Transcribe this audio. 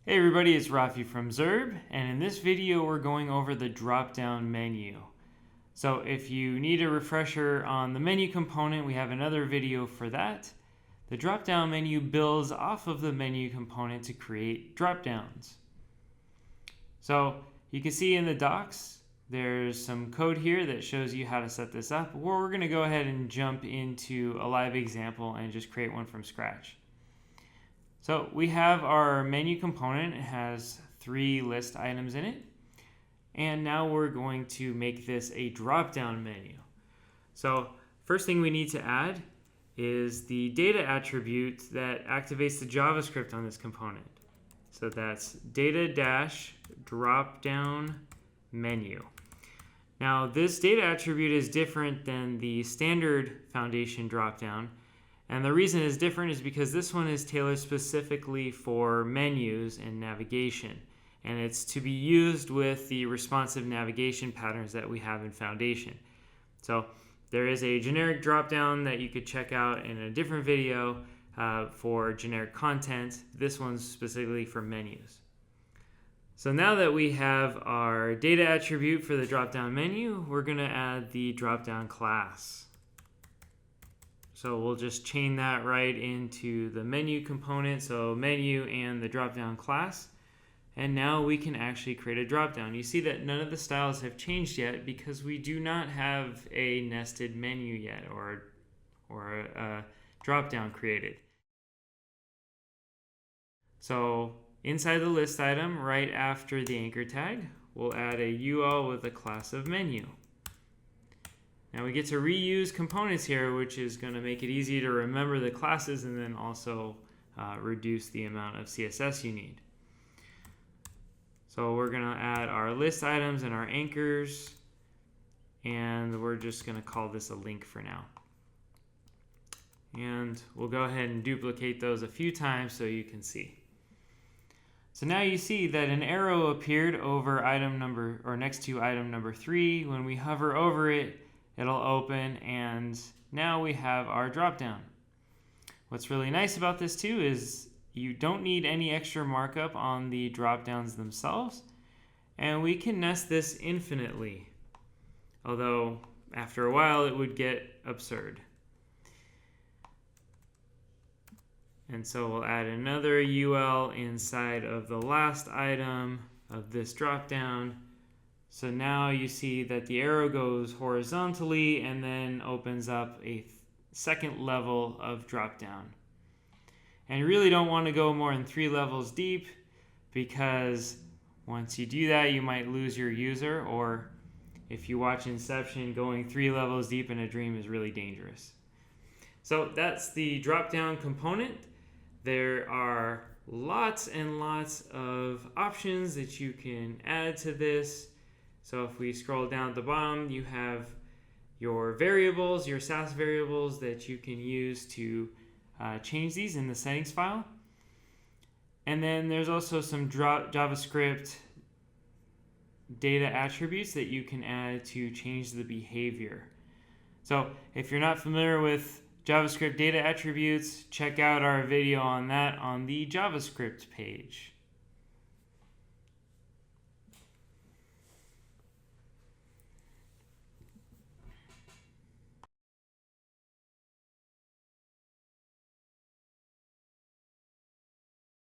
Hey everybody, it's Rafi from Zurb, and in this video we're going over the drop-down menu. So if you need a refresher on the menu component, we have another video for that. The drop-down menu builds off of the menu component to create drop-downs. So you can see in the docs, there's some code here that shows you how to set this up. We're going to go ahead and jump into a live example and just create one from scratch. So we have our menu component. It has 3 list items in it. And now we're going to make this a drop-down menu. So first thing we need to add is the data attribute that activates the JavaScript on this component. So that's data-drop-down menu. Now this data attribute is different than the standard foundation drop-down. And the reason it's different is because this one is tailored specifically for menus and navigation. And it's to be used with the responsive navigation patterns that we have in Foundation. So there is a generic dropdown that you could check out in a different video for generic content. This one's specifically for menus. So now that we have our data attribute for the dropdown menu, we're going to add the dropdown class. So we'll just chain that right into the menu component, so menu and the dropdown class. And now we can actually create a dropdown. You see that none of the styles have changed yet because we do not have a nested menu yet or a dropdown created. So inside the list item, right after the anchor tag, we'll add a UL with a class of menu. Now we get to reuse components here, which is going to make it easy to remember the classes and then also reduce the amount of CSS you need. So we're going to add our list items and our anchors, and we're just going to call this a link for now. And we'll go ahead and duplicate those a few times so you can see. So now you see that an arrow appeared over item number, or next to item number 3. When we hover over it, it'll open, and now we have our dropdown. What's really nice about this too is you don't need any extra markup on the dropdowns themselves, and we can nest this infinitely, although after a while it would get absurd. And so we'll add another UL inside of the last item of this dropdown. So now you see that the arrow goes horizontally and then opens up a second level of dropdown. And you really don't want to go more than 3 levels deep, because once you do that, you might lose your user, or if you watch Inception, going 3 levels deep in a dream is really dangerous. So that's the dropdown component. There are lots and lots of options that you can add to this. So if we scroll down at the bottom, you have your variables, your SAS variables that you can use to change these in the settings file. And then there's also some JavaScript data attributes that you can add to change the behavior. So if you're not familiar with JavaScript data attributes, check out our video on that on the JavaScript page.